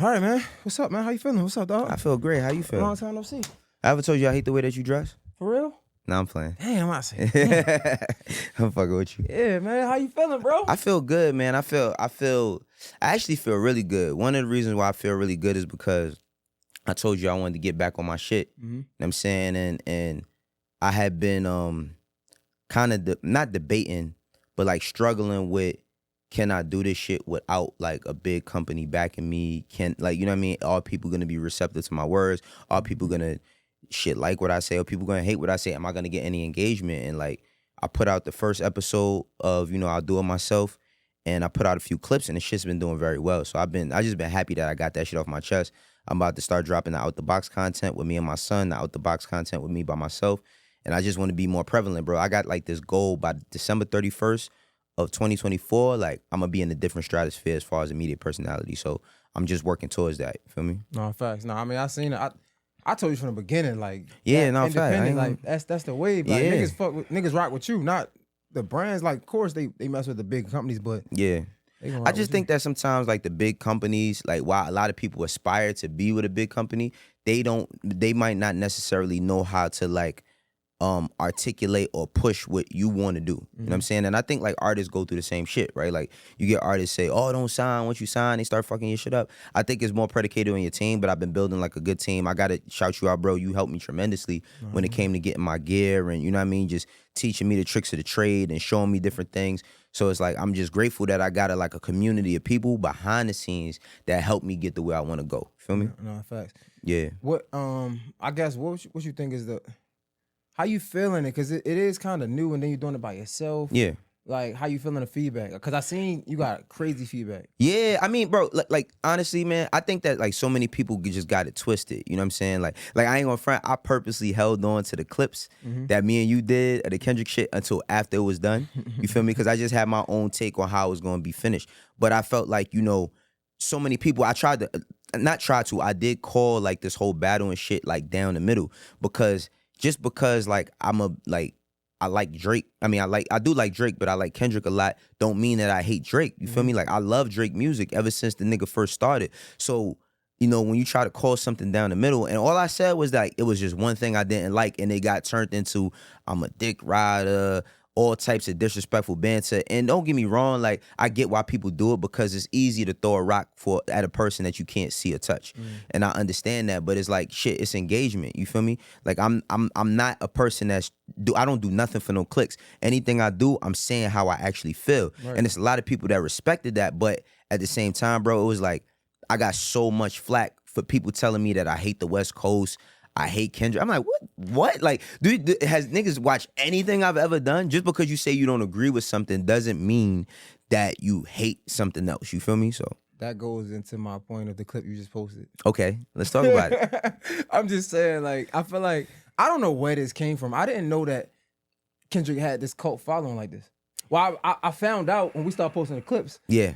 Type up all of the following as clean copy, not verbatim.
All right, man. What's up, man? How you feeling? What's up, dog? I feel great. How you feel? Long time no see. I ever told you I hate the way that you dress? For real? Nah, I'm playing. Damn, I say. I'm fucking with you. Yeah, man. How you feeling, bro? I feel good, man. I actually feel really good. One of the reasons why I feel really good is because I told you I wanted to get back on my shit. Mm-hmm. You know what I'm saying? And I had been kind of not debating, but like struggling with, can I do this shit without like a big company backing me? Can, like, you know what I mean? Are people gonna be receptive to my words? Are people gonna shit like what I say? Are people gonna hate what I say? Am I gonna get any engagement? And like, I put out the first episode of, I'll do it myself, and I put out a few clips, and the shit's been doing very well. So I just been happy that I got that shit off my chest. I'm about to start dropping the out the box content with me and my son, the out the box content with me by myself, and I just want to be more prevalent, bro. I got like this goal by December 31st of 2024. Like, I'm gonna be in a different stratosphere as far as immediate personality. So I'm just working towards that. You feel me? No, facts. No, I mean, I seen it. I told you from the beginning, like, yeah, no, fact. Like, that's the wave. Like, yeah. niggas rock with you, not the brands. Like, of course they mess with the big companies, but yeah. I just think that sometimes like the big companies, like while a lot of people aspire to be with a big company, they might not necessarily know how to like articulate or push what you want to do. You know what I'm saying? And I think like artists go through the same shit, right? Like you get artists say, oh, don't sign. Once you sign, they start fucking your shit up. I think it's more predicated on your team, but I've been building like a good team. I gotta shout you out, bro. You helped me tremendously when it came to getting my gear and, you know what I mean, just teaching me the tricks of the trade and showing me different things. So it's like, I'm just grateful that I got a community of people behind the scenes that help me get the way I want to go. Feel me? No, facts. Yeah. What I guess what you think is how you feeling it? Because it is kind of new, and then you're doing it by yourself. Yeah. Like, how you feeling the feedback? Because I seen you got crazy feedback. Yeah, I mean, bro, like honestly, man, I think that like so many people just got it twisted. You know what I'm saying? Like I ain't gonna front. I purposely held on to the clips that me and you did of the Kendrick shit until after it was done. You feel me? Because I just had my own take on how it was gonna be finished. But I felt like, so many people. I did call like this whole battle and shit like down the middle because like I like Drake. I mean, I do like Drake, but I like Kendrick a lot. Don't mean that I hate Drake. You feel me? Like, I love Drake music ever since the nigga first started. So, when you try to call something down the middle, and all I said was like, it was just one thing I didn't like, and it got turned into, I'm a dick rider, all types of disrespectful banter. And don't get me wrong, like, I get why people do it because it's easy to throw a rock at a person that you can't see or touch. And I understand that, but it's like, shit, it's engagement. You feel me? Like, I'm not a person I don't do nothing for no clicks. Anything I do, I'm saying how I actually feel. Right. And it's a lot of people that respected that, but at the same time, bro, it was like, I got so much flack for people telling me that I hate the West Coast, I hate Kendrick. I'm like, what? Like, has niggas watched anything I've ever done? Just because you say you don't agree with something doesn't mean that you hate something else. You feel me? So that goes into my point of the clip you just posted. Okay, let's talk about it. I'm just saying, like, I feel like, I don't know where this came from. I didn't know that Kendrick had this cult following like this. Well, I found out when we started posting the clips. Yeah.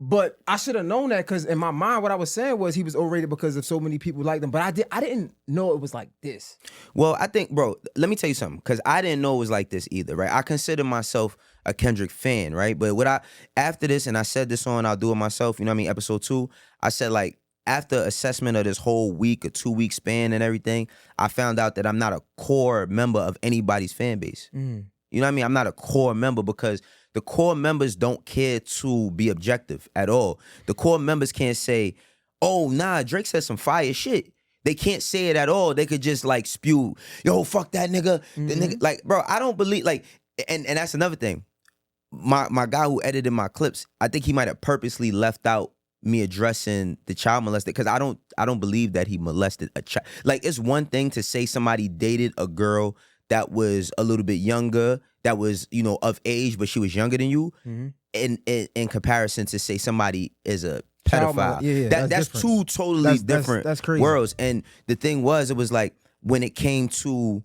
But I should have known that because in my mind, what I was saying was he was overrated because of so many people liked him. But I didn't know it was like this. Well, I think, bro, let me tell you something, because I didn't know it was like this either, right? I consider myself a Kendrick fan, right? But after this, and I said this on I'll Do It Myself, you know what I mean, episode 2, I said, like, after assessment of this whole week or 2-week span and everything, I found out that I'm not a core member of anybody's fan base. You know what I mean? I'm not a core member because the core members don't care to be objective at all. The core members can't say, oh, nah, Drake said some fire shit. They can't say it at all. They could just like spew, yo, fuck that nigga. The nigga, like, bro, I don't believe, like, and that's another thing. My guy who edited my clips, I think he might have purposely left out me addressing the child molester because I don't believe that he molested a child. Like, it's one thing to say somebody dated a girl that was a little bit younger, that was, of age, but she was younger than you, in comparison to say somebody is a pedophile. Yeah, that's two totally different that's crazy. worlds. And the thing was, it was like, when it came to,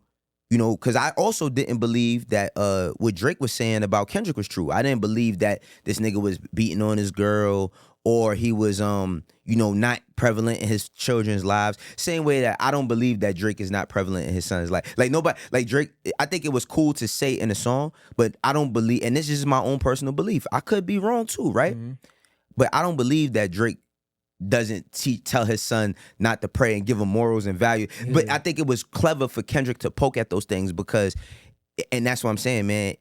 because I also didn't believe that what Drake was saying about Kendrick was true. I didn't believe that this nigga was beating on his girl, or he was, not prevalent in his children's lives. Same way that I don't believe that Drake is not prevalent in his son's life. Like, nobody, like Drake, I think it was cool to say in a song, but I don't believe, and this is my own personal belief. I could be wrong too, right? But I don't believe that Drake doesn't tell his son not to pray and give him morals and value. Yeah. But I think it was clever for Kendrick to poke at those things because, and that's what I'm saying, man.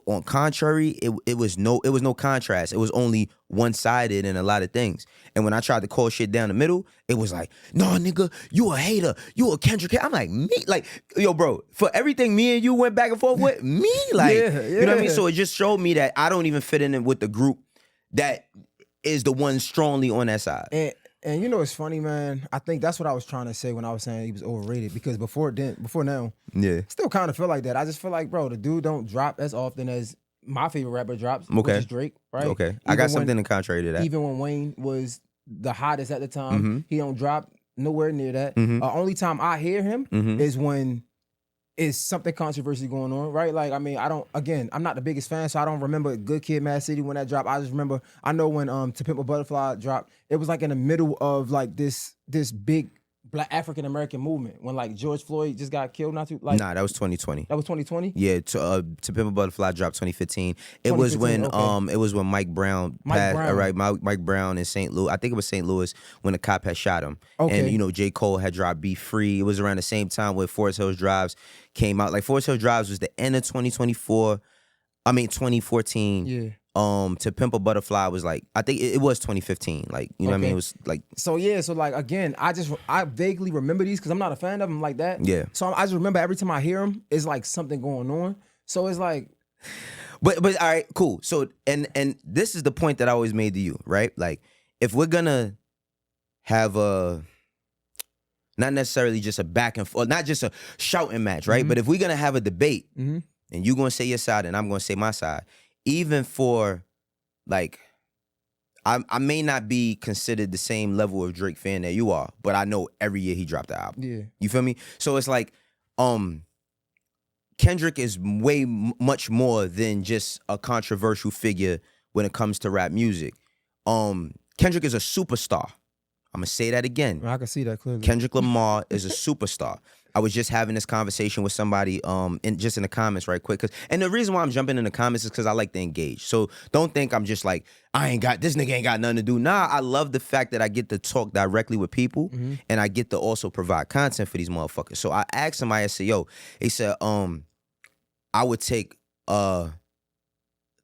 On contrary, it was no contrast. It was only one-sided in a lot of things. And when I tried to call shit down the middle, it was like, no, nigga, you a hater. You a Kendrick hater. I'm like, me? Like, yo, bro, for everything me and you went back and forth with, me? Like, you know what I mean? So it just showed me that I don't even fit in with the group that is the one strongly on that side. And you know it's funny, man. I think that's what I was trying to say when I was saying he was overrated. Because before now, still kind of feel like that. I just feel like, bro, the dude don't drop as often as my favorite rapper drops, which is Drake, right? Okay, even I got something in contrary to that. Even when Wayne was the hottest at the time, he don't drop nowhere near that. Only time I hear him is when is something controversy going on, right? Like, I mean, I'm not the biggest fan, so I don't remember Good Kid, Mad City when that dropped. I just remember, I know when To Pimp a Butterfly dropped, it was like in the middle of like this big Black African-American movement when like George Floyd just got killed not too, like. Nah, that was 2020. That was 2020? Yeah, To Pimp a Butterfly dropped 2015. It was when Mike Brown passed. Right, Mike Brown in St. Louis. I think it was St. Louis when the cop had shot him. Okay. And you know, J. Cole had dropped Be Free. It was around the same time where Forest Hills Drives came out. Like Forest Hills Drives was the end of 2014. Yeah. To Pimp a Butterfly was like, I think it was 2015. Like, you know what I mean? It was like. So yeah, so like again, I vaguely remember these because I'm not a fan of them like that. Yeah. So I just remember every time I hear them, it's like something going on. So it's like. But all right, cool. So and this is the point that I always made to you, right? Like, if we're gonna have not necessarily just a back and forth, not just a shouting match, right? But if we're gonna have a debate, and you're gonna say your side and I'm gonna say my side. Even for, like, I may not be considered the same level of Drake fan that you are, but I know every year he dropped the album. Yeah. You feel me? So it's like, Kendrick is way much more than just a controversial figure when it comes to rap music. Kendrick is a superstar. I'm gonna say that again. I can see that clearly. Kendrick Lamar is a superstar. I was just having this conversation with somebody in the comments right quick. And the reason why I'm jumping in the comments is because I like to engage. So don't think I'm just like, this nigga ain't got nothing to do. Nah, I love the fact that I get to talk directly with people and I get to also provide content for these motherfuckers. So I asked somebody, I said, yo, he said, I would take, damn,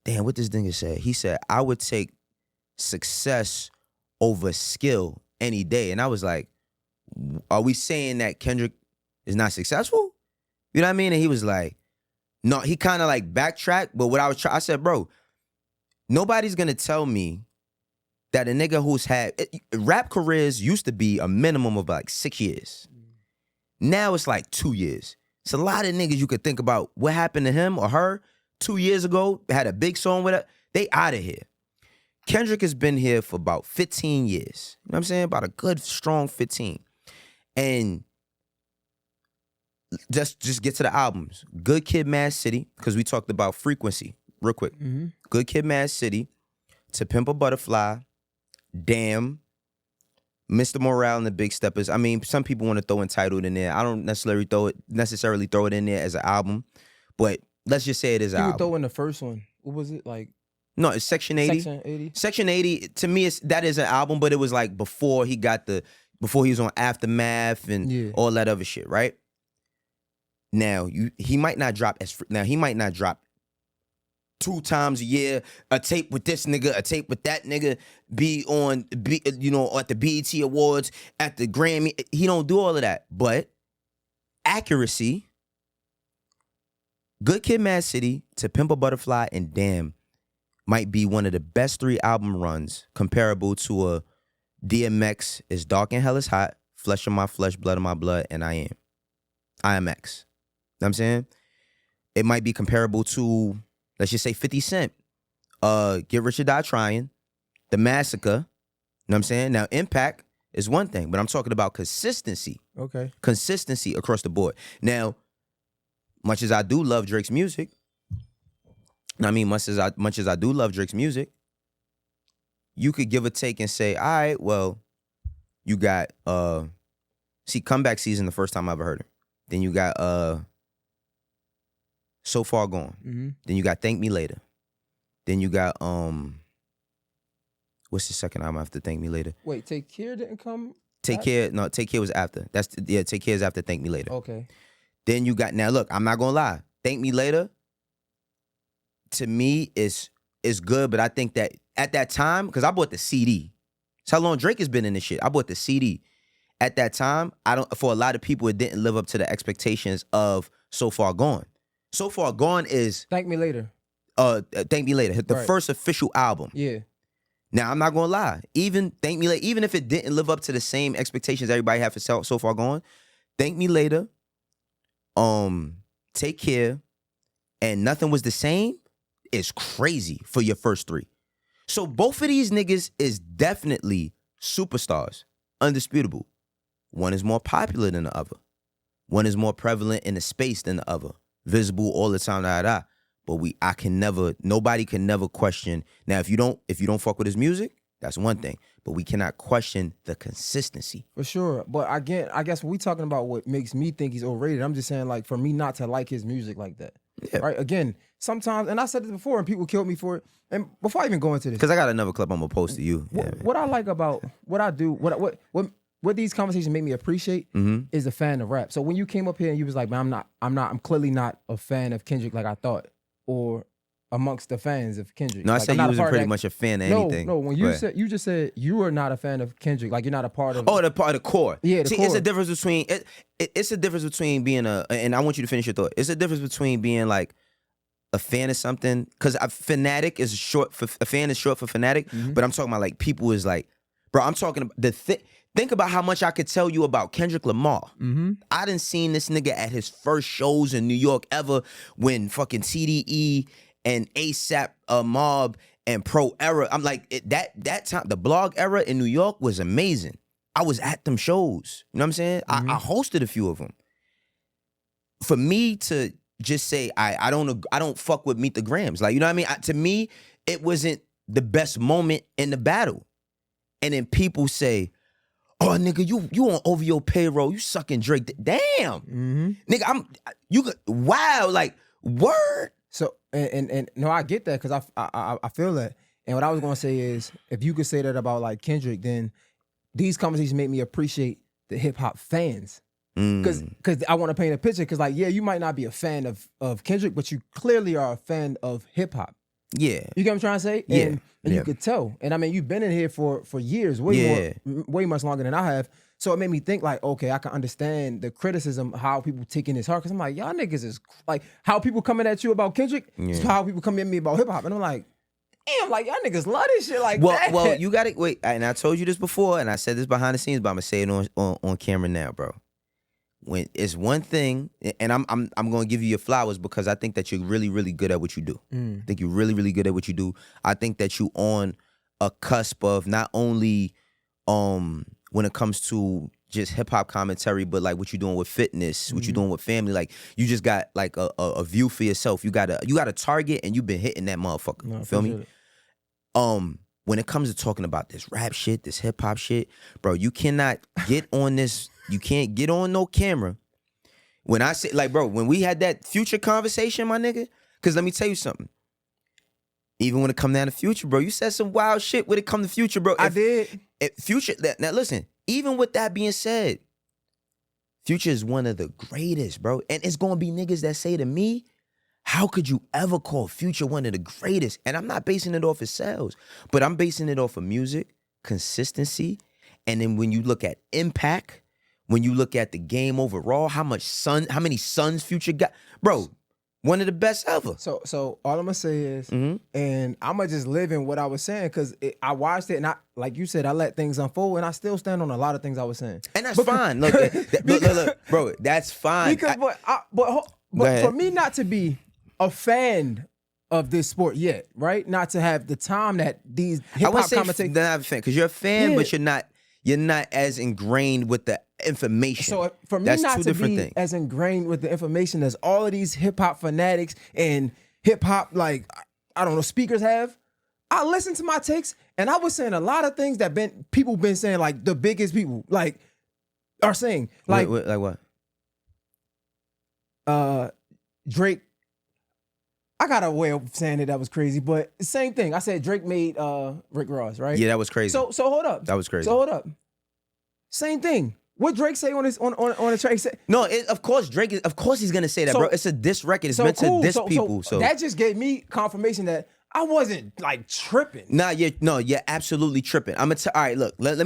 what this nigga said? He said, I would take success over skill any day. And I was like, are we saying that Kendrick is not successful? You know what I mean? And he was like, no, he kind of like backtracked. But what I said, bro, nobody's going to tell me that a nigga who's had, rap careers used to be a minimum of like 6 years. Now it's like 2 years. It's a lot of niggas you could think about what happened to him or her 2 years ago, had a big song with it. They out of here. Kendrick has been here for about 15 years. You know what I'm saying? About a good, strong 15. And just get to the albums. Good Kid, Mad City, because we talked about frequency real quick. Good Kid, Mad City, To Pimp a Butterfly, Damn, Mr. Morale and the Big Steppers. I mean, some people want to throw Entitled in there. I don't necessarily throw it in there as an album, but let's just say it is an album. You would throw in the first one. What was it like? No, it's Section 80. Section 80 to me that is an album, but it was like before he was on Aftermath and all that other shit, right? Now he might not drop 2 times a year, a tape with this nigga, a tape with that nigga, be at the BET Awards, at the Grammy. He don't do all of that. But accuracy, Good Kid, Mad City, To Pimp a Butterfly, and Damn might be one of the best 3 album runs comparable to a DMX is Dark and Hell is Hot, Flesh of My Flesh, Blood of My Blood, and I Am X. You know what I'm saying? It might be comparable to, let's just say 50 Cent, Get Rich or Die Trying, The Massacre. You know what I'm saying? Now, impact is one thing, but I'm talking about consistency. Okay. Consistency across the board. Now, much as I do love Drake's music, much as I do love Drake's music, you could give a take and say, all right, well, you got Comeback Season the first time I ever heard it. Then you got So Far Gone. Then you got Thank Me Later. Then you got What's the second album after Thank Me Later? Wait, Take Care didn't come. Take Care was after. Take Care is after Thank Me Later. Okay. Then you got, now look, I'm not gonna lie. Thank Me Later, to me, is good, but I think that at that time, because I bought the CD. That's how long Drake has been in this shit. I bought the CD. At that time, for a lot of people, it didn't live up to the expectations of So Far Gone. So Far Gone is Thank Me Later. Thank Me Later, the first official album. Yeah. Now I'm not gonna lie, even Thank Me Later, even if it didn't live up to the same expectations everybody had for So Far Gone, Thank Me Later, Take Care, and Nothing Was the Same is crazy for your first three. So both of these niggas is definitely superstars, undisputable. One is more popular than the other. One is more prevalent in the space than the other. Visible all the time, But nobody can never question. Now, if you don't fuck with his music, that's one thing. But we cannot question the consistency. For sure. But again, I guess when we talking about what makes me think he's overrated, I'm just saying, like, for me not to like his music like that. Yeah. Right? Again, sometimes, and I said this before, and people killed me for it. And before I even go into this, because I got another clip I'm gonna post to you. What I like about what I do, what these conversations make me appreciate is a fan of rap. So when you came up here and you was like, man, I'm clearly not a fan of Kendrick like I thought, or amongst the fans of Kendrick. No, I like, said you wasn't pretty much a fan of anything. No, when you just said you are not a fan of Kendrick, like you're not a part of. Oh, the part of the core. Yeah, the core. It's a difference between it's a difference between being and I want you to finish your thought. It's a difference between being like a fan of something, because a fanatic is short for a fan is short for fanatic, but I'm talking about like people is like, bro, I'm talking about think about how much I could tell you about Kendrick Lamar. I done seen this nigga at his first shows in New York ever when fucking TDE and ASAP Mob and Pro Era. I'm like, that time, the blog era in New York was amazing. I was at them shows. You know what I'm saying? I hosted a few of them. For me to just say I don't fuck with Meet the Grams, like, you know what I mean? To me, it wasn't the best moment in the battle. And then people say, oh, nigga, you on over your payroll, you sucking Drake. Damn, nigga, wow, like, word. So and no, I get that, because I feel that. And what I was gonna say is, if you could say that about like Kendrick, then these conversations make me appreciate the hip hop fans. Because I want to paint a picture. Because like, yeah, you might not be a fan of Kendrick, but you clearly are a fan of hip hop. Yeah, you get what I'm trying to say? Yeah, and you could tell. And I mean, you've been in here for years, way much longer than I have. So it made me think like, okay, I can understand the criticism, how people taking this hard. Because I'm like, y'all niggas is like, how people coming at you about Kendrick, is how people come at me about hip hop. And I'm like, damn, like, y'all niggas love this shit like that. Well, you got to wait. And I told you this before, and I said this behind the scenes, but I'm gonna say it on camera now, bro. When it's one thing, and I'm gonna give you your flowers, because I think that you're really, really good at what you do. I think you're really, really good at what you do. I think that you on a cusp of not only when it comes to just hip hop commentary, but like what you're doing with fitness, what you're doing with family. Like, you just got like a view for yourself. You got a target, and you've been hitting that motherfucker. You feel me? When it comes to talking about this rap shit, this hip hop shit, bro, you cannot get on this. You can't get on no camera. When I say, like, bro, when we had that Future conversation, my nigga, because let me tell you something. Even when it come down to Future, bro, you said some wild shit when it come to Future, bro. I did. Future, now listen, even with that being said, Future is one of the greatest, bro. And it's going to be niggas that say to me, how could you ever call Future one of the greatest? And I'm not basing it off of sales, but I'm basing it off of music, consistency, and then when you look at impact, when you look at the game overall, how many sons Future got, bro, one of the best ever. So all I'm gonna say is, and I'm gonna just live in what I was saying, because I watched it, and I, like you said, I let things unfold, and I still stand on a lot of things I was saying, and that's fine. Look, look, bro, that's fine. Because but for me not to be a fan of this sport yet, right? Not to have the time that these hip hop commentators. Not a fan, because you're a fan, but you're not as ingrained with the information. So for me not to be as ingrained with the information as all of these hip hop fanatics and hip hop, like, I don't know, speakers have, I listened to my takes, and I was saying a lot of things that people been saying, like the biggest people like are saying, like like what? Drake. I got a way of saying it that was crazy, but same thing. I said Drake made Rick Ross, right? Yeah, that was crazy. So hold up. That was crazy. So hold up. Same thing. What Drake say on the track? No, of course Drake is. Of course he's gonna say that, bro. It's a diss record. It's meant to diss people. So that just gave me confirmation that I wasn't like tripping. Nah, you're absolutely tripping. I'm gonna all right. Look, let's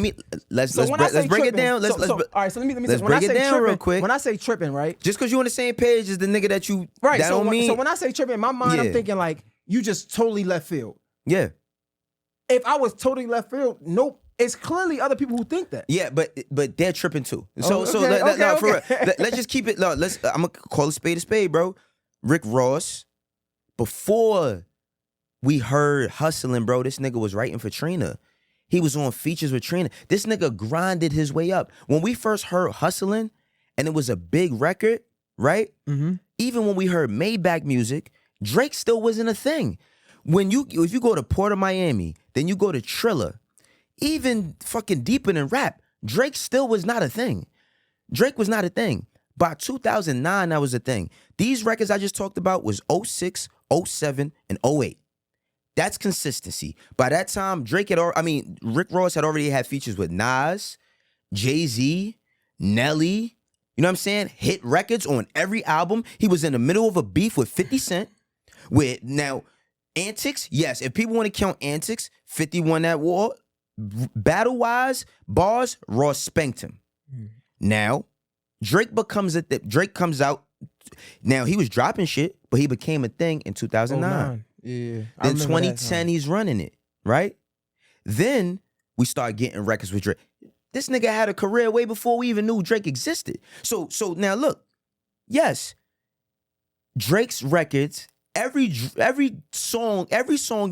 break it down. Let's all right. So let me let's break it down real quick. When I say tripping, right? Just because you on the same page as the nigga that you right. That don't mean. So when I say tripping, in my mind, I'm thinking like you just totally left field. Yeah. If I was totally left field, nope. It's clearly other people who think that. Yeah, but they're tripping too. Okay. For real, let's just keep it. I'm gonna call a spade, bro. Rick Ross, before we heard Hustling, bro, this nigga was writing for Trina. He was on features with Trina. This nigga grinded his way up. When we first heard Hustling, and it was a big record, right? Mm-hmm. Even when we heard Maybach music, Drake still wasn't a thing. If you go to Port of Miami, then you go to Triller. Even fucking deeper than rap, Drake still was not a thing. Drake was not a thing. By 2009, that was a thing. These records I just talked about was 06, 07, and 08. That's consistency. By that time, Rick Ross had already had features with Nas, Jay-Z, Nelly. You know what I'm saying? Hit records on every album. He was in the middle of a beef with 50 Cent. Now, Antics, yes. If people want to count Antics, 50 won that war. Battle-wise, bars, Ross spanked him. Now, Drake comes out. Now, he was dropping shit, but he became a thing in 2009. Yeah. Then 2010, he's running it, right? Then we start getting records with Drake. This nigga had a career way before we even knew Drake existed. So now look, yes, Drake's records, every song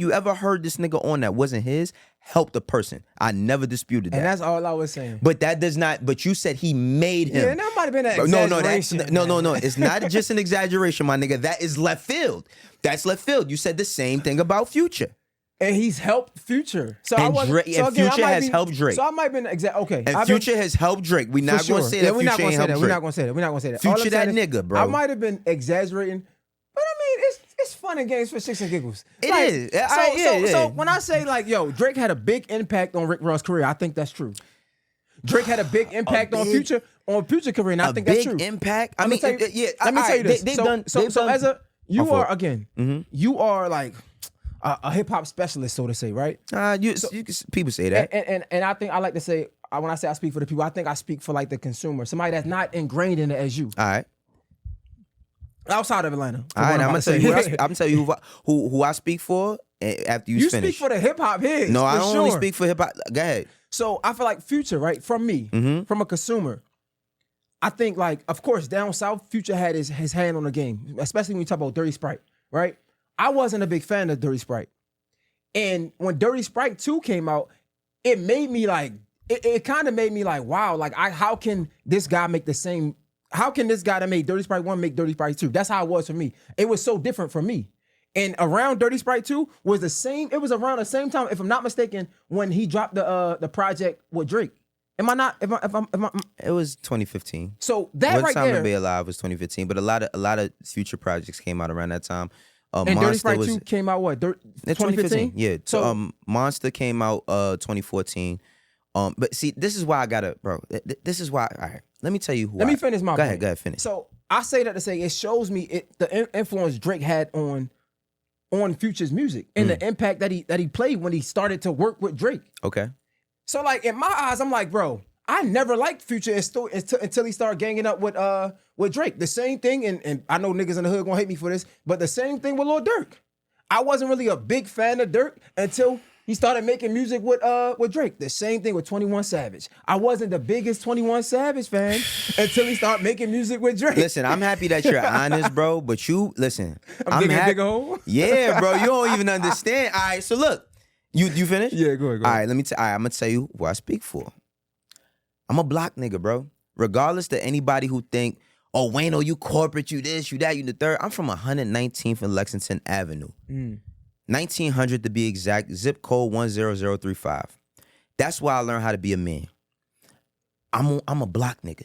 you ever heard this nigga on that wasn't his, helped a person. I never disputed that. And that's all I was saying. But that does not, but you said he made him. Yeah, that might have been an exaggeration. No. It's not just an exaggeration, my nigga. That is left field. That's left field. You said the same thing about Future. And he's helped Future. Future has helped Drake. So I might have been okay. And Future has helped Drake. We're not going to say that Future ain't helped Drake. We're not going to say that. Future that nigga, bro. I might have been exaggerating, but I mean, it's fun and games for shits and giggles. It is. So when I say like, yo, Drake had a big impact on Rick Ross' career, I think that's true. Drake had a big impact on Future career, and I think that's true. A big impact? Let me tell you this. So as a, you are like a hip hop specialist, so to say, right? People say that. And I think I like to say, when I say I speak for the people, I think I speak for like the consumer, somebody that's not ingrained in it as you. All right. Outside of Atlanta. All right, I'm gonna tell you who I speak for after you finish. You speak for the hip hop heads. No, I only speak for hip hop. Go ahead. So I feel like Future, right? From me, from a consumer, I think like, of course, down south, Future had his hand on the game, especially when you talk about Dirty Sprite, right? I wasn't a big fan of Dirty Sprite, and when Dirty Sprite 2 came out, it made me like, it kind of made me like, wow, like how can this guy make the same? How can this guy that made Dirty Sprite 1 make Dirty Sprite 2? That's how it was for me. It was so different for me. And around Dirty Sprite 2 was the same. It was around the same time, if I'm not mistaken, when he dropped the project with Drake. Am I not? If I'm It was 2015. So that What right Time there. to Be Alive was 2015, but a lot of Future projects came out around that time. And Dirty Sprite 2 came out what? 2015? Yeah. So Monster came out 2014. But see, this is why I gotta, bro. This is why. All right, let me tell you who. Let me finish my point. Go ahead, finish. So I say that to say it shows me the influence Drake had on Future's music and the impact that he played when he started to work with Drake. Okay. So like in my eyes, I'm like, bro, I never liked Future until he started ganging up with Drake. The same thing, and I know niggas in the hood gonna hate me for this, but the same thing with Lil Durk. I wasn't really a big fan of Durk until he started making music with Drake. The same thing with 21 Savage. I wasn't the biggest 21 Savage fan until he started making music with Drake. Listen, I'm happy that you're honest, bro. But listen. I'm digging a big hole. Yeah, bro. You don't even understand. All right, so look. You finished? Yeah, go ahead. All right, I'm gonna tell you who I speak for. I'm a block nigga, bro. Regardless to anybody who think, oh, Wayno, you corporate, you this, you that, you the third. I'm from 119th and Lexington Avenue. 1900 to be exact, zip code 10035. That's why I learned how to be a man. I'm a block nigga.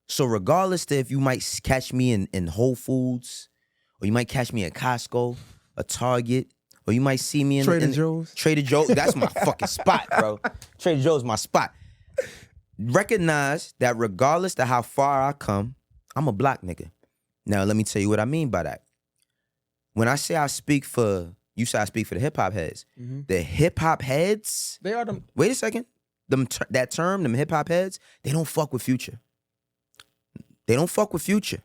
So regardless to if you might catch me in Whole Foods or you might catch me at Costco, a Target, or you might see me in Trader Joe's. Trader Joe's, that's my fucking spot, bro. Trader Joe's my spot. Recognize that regardless of how far I come, I'm a block nigga. Now, let me tell you what I mean by that. When I say I speak for, you say I speak for the hip-hop heads. The hip-hop heads, They are them. wait a second. That term, them hip-hop heads, they don't fuck with Future. They don't fuck with Future.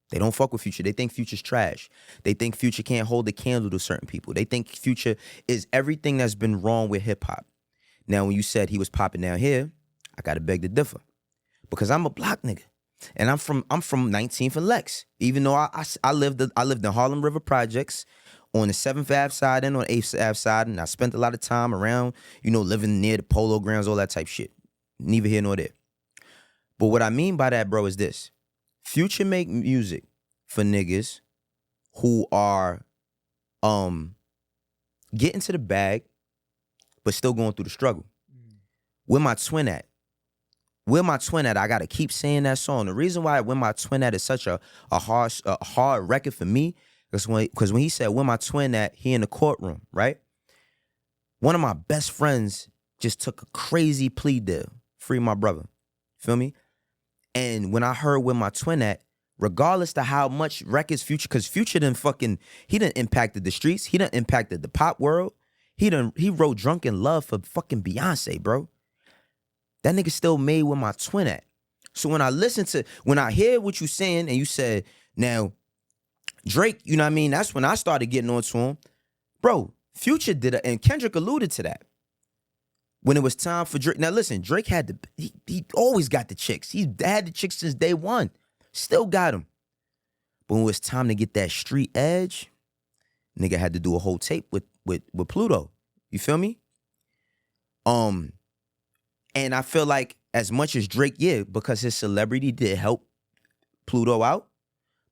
They don't fuck with Future. They think Future's trash. They think Future can't hold a candle to certain people. They think Future is everything that's been wrong with hip-hop. Now, when you said he was popping down here, I gotta beg to differ. Because I'm a block nigga. And I'm from 19th and Lex. Even though I lived in Harlem River Projects on the 7th Ave side and on 8th Ave side, and I spent a lot of time around, living near the polo grounds, all that type shit. Neither here nor there. But what I mean by that, bro, is this. Future make music for niggas who are getting to the bag, but still going through the struggle. Where my twin at? Where my twin at? I gotta keep saying that song. The reason why Where My Twin At is such a hard record for me is because when he said Where My Twin At, he in the courtroom, right? One of my best friends just took a crazy plea deal, free my brother. Feel me? And when I heard Where My Twin At, regardless to how much records Future, because Future he done impacted the streets, he done impacted the pop world, he wrote Drunken Love for fucking Beyonce, bro. That nigga still made Where My Twin At. So when I hear what you saying and you said, now, Drake, you know what I mean? That's when I started getting on to him. Bro, Future did it, and Kendrick alluded to that. When it was time for Drake. Now listen, Drake he always got the chicks. He had the chicks since day one. Still got them. But when it was time to get that street edge, nigga had to do a whole tape with Pluto. You feel me? And I feel like as much as Drake, because his celebrity did help Pluto out,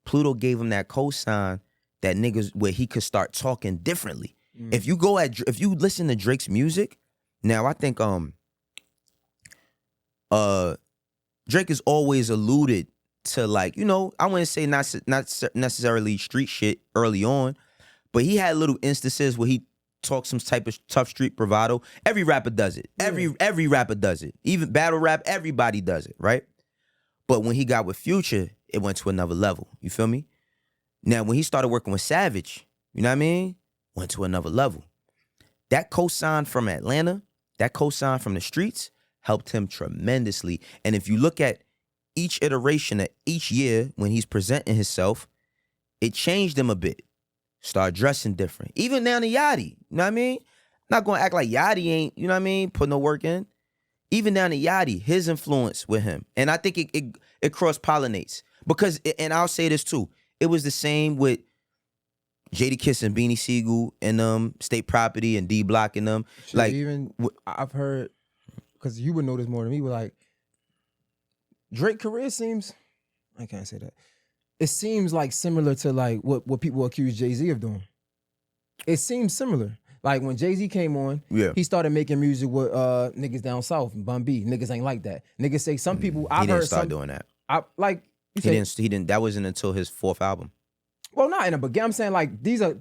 Pluto gave him that cosign that niggas where he could start talking differently. If you listen to Drake's music, now I think Drake has always alluded to, like, I wouldn't say not necessarily street shit early on, but he had little instances where he talk some type of tough street bravado. Every rapper does it. Every rapper does it. Even battle rap, everybody does it, right? But when he got with Future, it went to another level. You feel me? Now, when he started working with Savage, you know what I mean? Went to another level. That cosign from Atlanta, that cosign from the streets helped him tremendously. And if you look at each iteration of each year when he's presenting himself, it changed him a bit. Start dressing different. Even down to Yachty. You know what I mean? Not gonna act like Yachty ain't, you know what I mean, put no work in. Even down to Yachty, his influence with him. And I think it cross-pollinates. Because, and I'll say this too, it was the same with Jadakiss and Beanie Siegel and State Property and D Block and them. Shit, like, even I've heard, because you would know this more than me, but like, Drake career seems, I can't say that. It seems like similar to like what people accuse Jay-Z of doing. It seems similar. Like when Jay-Z came on, he started making music with niggas down south, Bun B. Niggas ain't like that. Niggas say some people. He didn't start doing that. He didn't. That wasn't until his 4th album. Well, not in a beginning. I'm saying like these are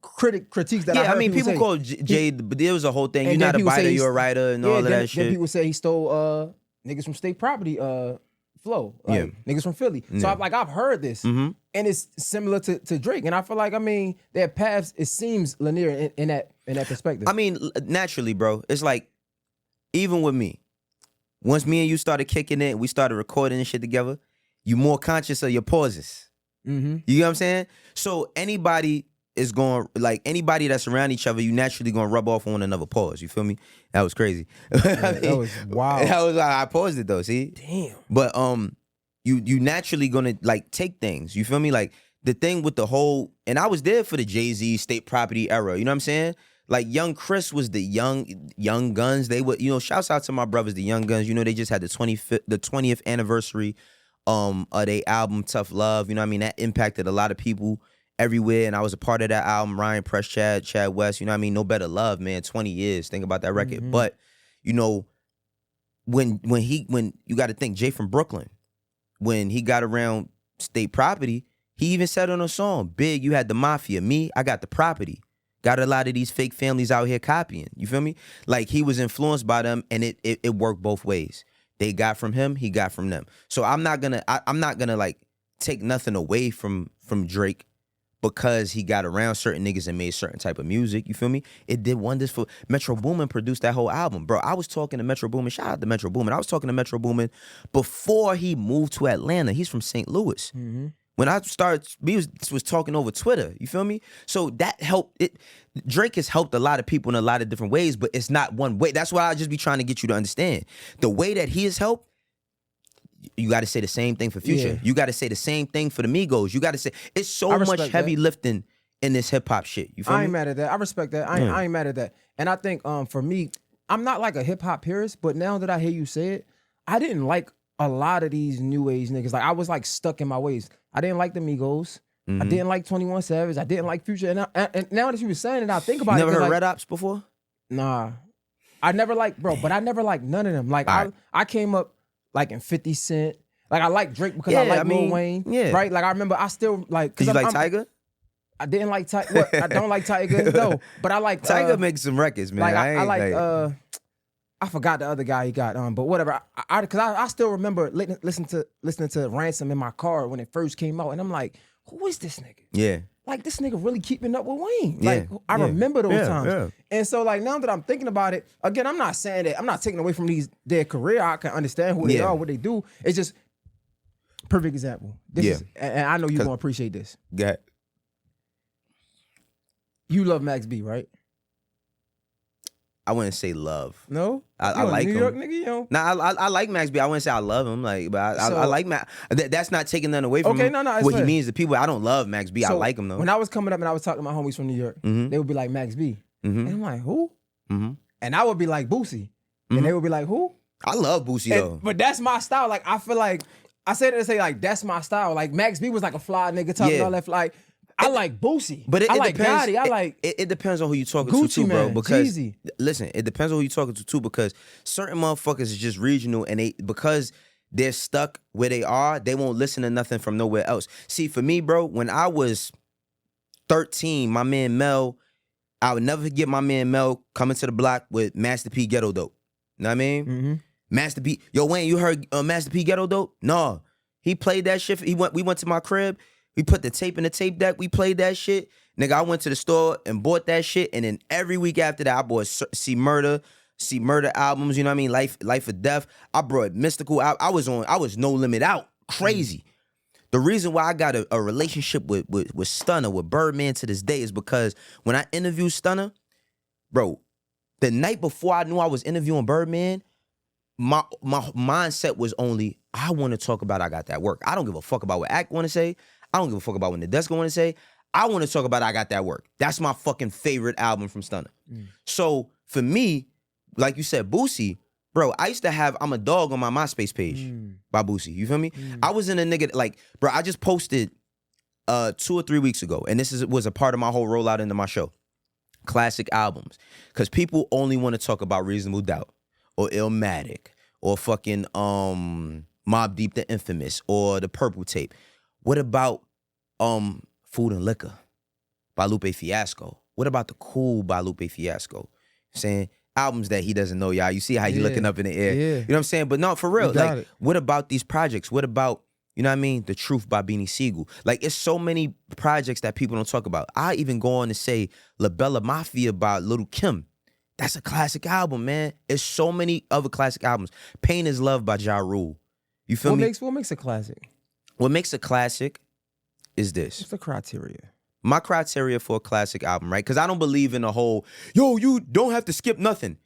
critiques that I heard. I mean, people call Jay, but there was a whole thing. You're not a biter, you're a writer, and all of that shit. Then people say he stole niggas from State Property. Flow, like, niggas from Philly. So I've heard this, and it's similar to Drake. And I feel like, I mean, their paths, it seems linear in that perspective. I mean, naturally, bro. It's like, even with me, once me and you started kicking it, we started recording and shit together, you more conscious of your pauses. You know what I'm saying? So anybody is going, like, anybody that's around each other, you naturally gonna rub off on another pause. You feel me? That was crazy. That was wild. I paused it though, see? Damn. But you naturally gonna like take things. You feel me? Like the thing with the whole, and I was there for the Jay-Z State Property era. You know what I'm saying? Like Young Chris was the young Guns. They would, shouts out to my brothers, the Young Guns. They just had the 20th anniversary of their album Tough Love. You know what I mean? That impacted a lot of people everywhere, and I was a part of that album. Ryan Press, Chad West, you know what I mean? No Better Love, man. 20 years. Think about that record. But when you got to think, Jay from Brooklyn, when he got around State Property, He even said on a song, Big, you had the mafia. Me, I got the property. Got a lot of these fake families out here copying. You feel me? Like, he was influenced by them, and it worked both ways. They got from him, he got from them. So I'm not gonna like take nothing away from Drake because he got around certain niggas and made certain type of music. You feel me? It did wonders for Metro Boomin produced that whole album. Bro, I was talking to Metro Boomin. Shout out to Metro Boomin. I was talking to Metro Boomin before he moved to Atlanta. He's from St. Louis. Mm-hmm. When I started, we was talking over Twitter. You feel me? So that helped. Drake has helped a lot of people in a lot of different ways, but it's not one way. That's why I just be trying to get you to understand. The way that he has helped, you got to say the same thing for Future. Yeah. You got to say the same thing for the Migos. You got to say, it's so much heavy lifting in this hip hop shit. You feel me? I ain't mad at that. I respect that. I ain't mad at that. And I think for me, I'm not like a hip hop purist, but now that I hear you say it, I didn't like a lot of these new age niggas. Like, I was like stuck in my ways. I didn't like the Migos. Mm-hmm. I didn't like 21 Savage. I didn't like Future. And now that you were saying it, I think about it. You never heard like, Red Ops before? Nah. I never liked, bro, but I never liked none of them. Like, I came up like in 50 Cent. Like, I like Drake because I like Lil Wayne. Yeah. Right? Like, I remember I still like. Did you like Tyga? I didn't like Tyga. I don't like Tyga. No. But I like. Tyga makes some records, man. Like, I like. I forgot the other guy he got, but whatever. Because I still remember listening to Ransom in my car when it first came out, and I'm like, who is this nigga? Yeah. Like, this nigga really keeping up with Wayne. Like, I remember those times. Yeah. And so, like, now that I'm thinking about it, again, I'm not saying that, I'm not taking away from their career. I can understand who they are, what they do. It's just, perfect example. This is, and I know you're going to appreciate this. Go ahead. You love Max B, right? I wouldn't say love. No, I like New him. York nigga, you know. Nah, I like Max B. I wouldn't say I love him, like, but I like Max. That's not taking nothing away from him. What he means to people. I don't love Max B. So I like him though. When I was coming up and I was talking to my homies from New York, they would be like Max B, and I'm like, who? And I would be like Boosie, and they would be like, who? I love Boosie though, but that's my style. Like, I feel like I said it to say like that's my style. Like, Max B was like a fly nigga talking all that like. I like Boosie, but I like Gotti. I like it depends on who you talking Gucci to too, bro. Man, because Jeezy. Listen, it depends on who you talking to too. Because certain motherfuckers is just regional, and because they're stuck where they are, they won't listen to nothing from nowhere else. See, for me, bro, when I was 13, my man Mel, I would never forget my man Mel coming to the block with Master P Ghetto Dope. You know what I mean? Mm-hmm. Master P, yo Wayne, you heard Master P Ghetto Dope? No, he played that shit. We went to my crib. We put the tape in the tape deck. We played that shit. Nigga, I went to the store and bought that shit. And then every week after that, I bought See Murder albums. You know what I mean? Life or Death. I brought Mystical. I was No Limit Out. Crazy. The reason why I got a relationship with Stunner, with Birdman to this day is because when I interviewed Stunner, bro, the night before I knew I was interviewing Birdman, my mindset was only, I want to talk about I Got That Work. I don't give a fuck about what Act want to say. I don't give a fuck about what Nadeska want to say. I want to talk about I Got That Work. That's my fucking favorite album from Stunner. So for me, like you said, Boosie, bro, I used to have I'm a Dog on my MySpace page by Boosie. You feel me? I was in a nigga, like, bro, I just posted 2 or 3 weeks ago, and this was a part of my whole rollout into my show. Classic albums. Because people only want to talk about Reasonable Doubt or Illmatic or fucking Mobb Deep the Infamous or the Purple Tape. What about Food and Liquor by Lupe Fiasco? What about The Cool by Lupe Fiasco? Saying albums that he doesn't know, y'all. You see how he looking up in the air. Yeah. You know what I'm saying? But no, for real. Like, what about these projects? What about, you know what I mean? The Truth by Beanie Siegel. Like, it's so many projects that people don't talk about. I even go on to say La Bella Mafia by Lil' Kim. That's a classic album, man. It's so many other classic albums. Pain is Love by Ja Rule. You feel me? What makes a classic? What makes a classic is this. What's the criteria? My criteria for a classic album, right? Because I don't believe in the whole, yo, you don't have to skip nothing.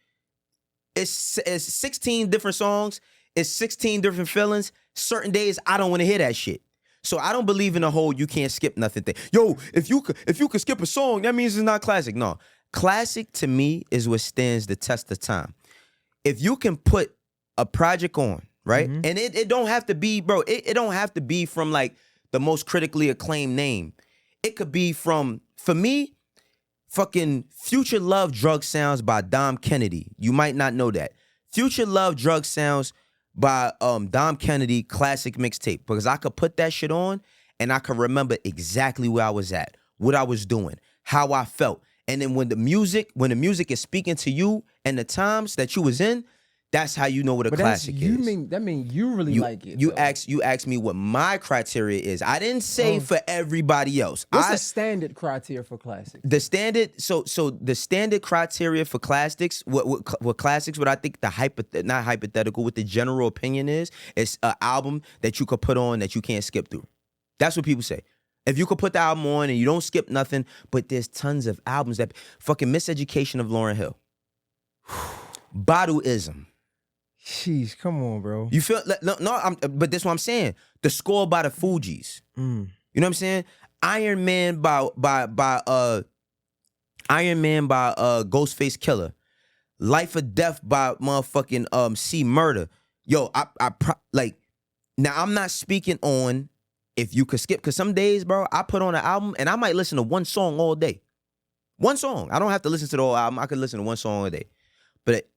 It's 16 different songs. It's 16 different feelings. Certain days, I don't want to hear that shit. So I don't believe in the whole you can't skip nothing thing. Yo, if you could skip a song, that means it's not classic. No. Classic to me is what stands the test of time. If you can put a project on, right? And it don't have to be, bro, it don't have to be from like the most critically acclaimed name. It could be from, for me, fucking Future Love Drug Sounds by Dom Kennedy. You might not know that. Future Love Drug Sounds by Dom Kennedy classic mixtape. Because I could put that shit on and I can remember exactly where I was at, what I was doing, how I felt. And then when the music is speaking to you and the times that you was in, that's how you know what a classic is. That mean you really like it. You ask me what my criteria is. I didn't say for everybody else. What's the standard criteria for classics? The standard, so the standard criteria for classics, what classics, what I think not hypothetical, what the general opinion is an album that you could put on that you can't skip through. That's what people say. If you could put the album on and you don't skip nothing, but there's tons of albums that fucking Miseducation of Lauryn Hill. Bottleism. Jeez, come on, bro. You feel but that's what I'm saying. The Score by the Fugees. You know what I'm saying? Iron Man by Ghostface Killer. Life or Death by motherfucking C Murder. Yo, now I'm not speaking on if you could skip, because some days, bro, I put on an album and I might listen to one song all day. One song. I don't have to listen to the whole album. I could listen to one song all day. But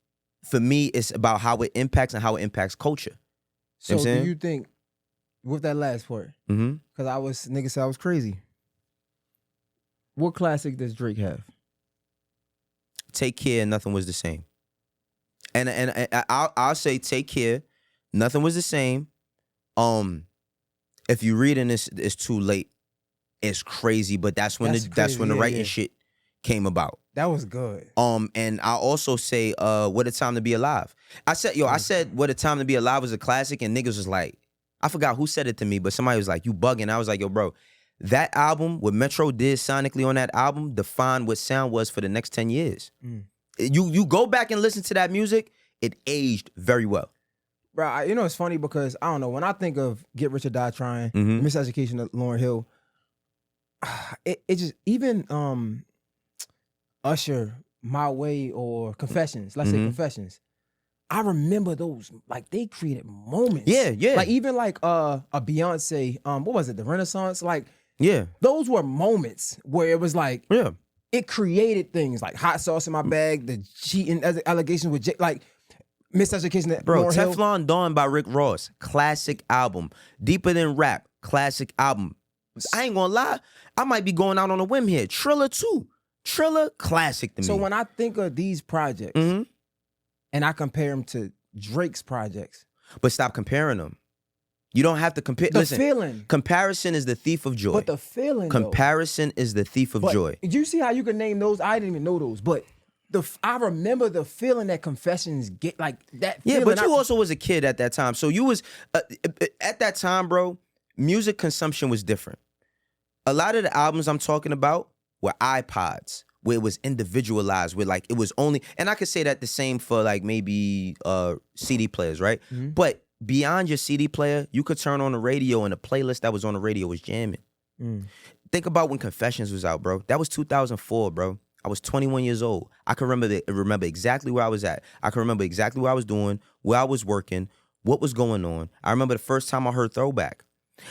for me, it's about how it impacts and how it impacts culture. So do you think, with that last part, because niggas said I was crazy, what classic does Drake have? Take Care, Nothing Was the Same. And I'll say Take Care, Nothing Was the Same. If you reading this, it's too late. It's crazy, but that's when the writing shit came about. That was good. And I also say, What a Time to Be Alive. I said What a Time to Be Alive was a classic, and niggas was like, I forgot who said it to me, but somebody was like, you bugging. I was like, yo, bro, that album, what Metro did sonically on that album, defined what sound was for the next 10 years. You go back and listen to that music, it aged very well. Bro, you know, it's funny because, I don't know, when I think of Get Rich or Die Trying, Miseducation of Lauryn Hill, it just, even Usher, My Way, or Confessions, let's say Confessions, I remember those, like, they created moments. Yeah. Like, even like a Beyonce, what was it, The Renaissance? Like, yeah, those were moments where it was like, it created things like Hot Sauce in My Bag, the cheating allegations with Jake, like, Miseducation. Bro, Lauryn Hill. Teflon Don by Rick Ross, classic album. Deeper Than Rap, classic album. I ain't gonna lie, I might be going out on a whim here. Triller too. Triller, classic to me. So when I think of these projects, and I compare them to Drake's projects. But stop comparing them. You don't have to compare. Listen, feeling. Comparison is the thief of joy. But the feeling, Comparison is the thief of joy. Did you see how you can name those? I didn't even know those, but I remember the feeling that Confessions get, like that feeling. Yeah, but you also was a kid at that time. So you was, at that time, bro, music consumption was different. A lot of the albums I'm talking about were iPods, where it was individualized, where like it was only, and I could say that the same for like maybe CD players, right? But beyond your CD player, you could turn on the radio and the playlist that was on the radio was jamming. Think about when Confessions was out, bro. That was 2004, bro. I was 21 years old. I can remember exactly where I was at. I can remember exactly what I was doing, where I was working, what was going on. I remember the first time I heard Throwback.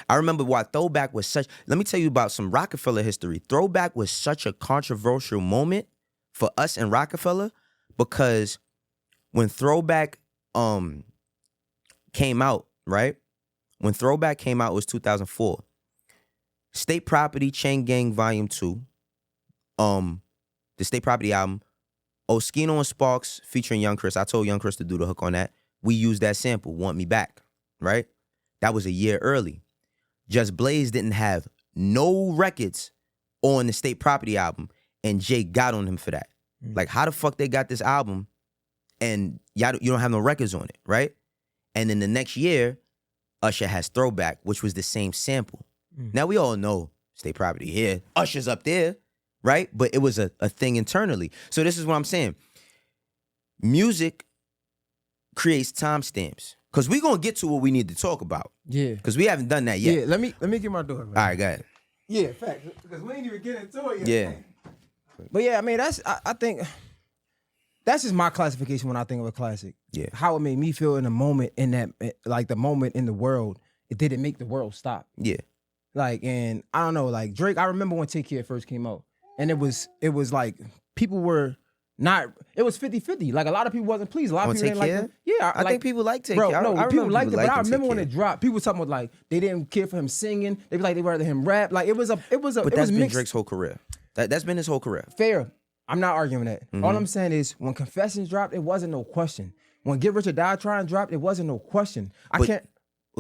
I remember why Throwback was such, let me tell you about some Rockefeller history. Throwback was such a controversial moment for us in Rockefeller because when Throwback came out, right? When Throwback came out, it was 2004. State Property, Chain Gang Volume 2, the State Property album, Oskino and Sparks featuring Young Chris. I told Young Chris to do the hook on that. We used that sample, Want Me Back, right? That was a year early. Just Blaze didn't have no records on the State Property album, and Jay got on him for that. Like, how the fuck they got this album and you don't have no records on it, right? And then the next year, Usher has Throwback, which was the same sample. Now, we all know State Property here. Usher's up there, right? But it was a thing internally. So this is what I'm saying. Music creates timestamps. Because we're going to get to what we need to talk about. Yeah. Because we haven't done that yet. Yeah, let me get my door. All right, go ahead. Yeah, fact. Because we ain't even getting into it yet. Yeah. But yeah, I mean, I think that's just my classification when I think of a classic. Yeah. How it made me feel in the moment, in that, like the moment in the world, it didn't make the world stop. Yeah. Like, and I don't know, like Drake, I remember when Take Care first came out. And it was like, people were It was 50-50. Like a lot of people wasn't pleased. A lot of people didn't like it. Yeah, I think people like Take Bro, Care. no, people liked it, but I remember when it. it dropped, people were talking about like they didn't care for him singing. They were like they rather him rap. Like it was But it that's was been mixed. Drake's whole career. That's been his whole career. Fair. I'm not arguing that. All I'm saying is when Confessions dropped, it wasn't no question. When Get Rich or Die Trying dropped, it wasn't no question. Well,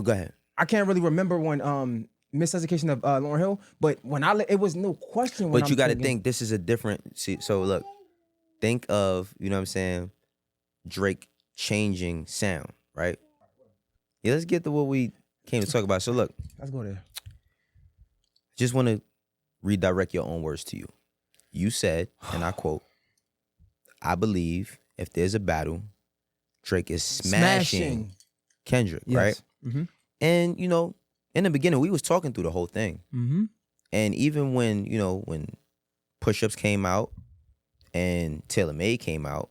go ahead. I can't really remember when Miseducation of Lauryn Hill, but when it was no question. But you got to think this is a different. See, so look, think of, you know what I'm saying, Drake changing sound, right? Yeah, let's get to what we came to talk about. So look, let's go there. Just want to redirect your own words to you. You said, and I quote, "I believe if there's a battle, Drake is smashing Kendrick," yes. right? Mm-hmm. And, you know, in the beginning, we was talking through the whole thing. Mm-hmm. And even when, you know, when Push-Ups came out and Taylor Made came out,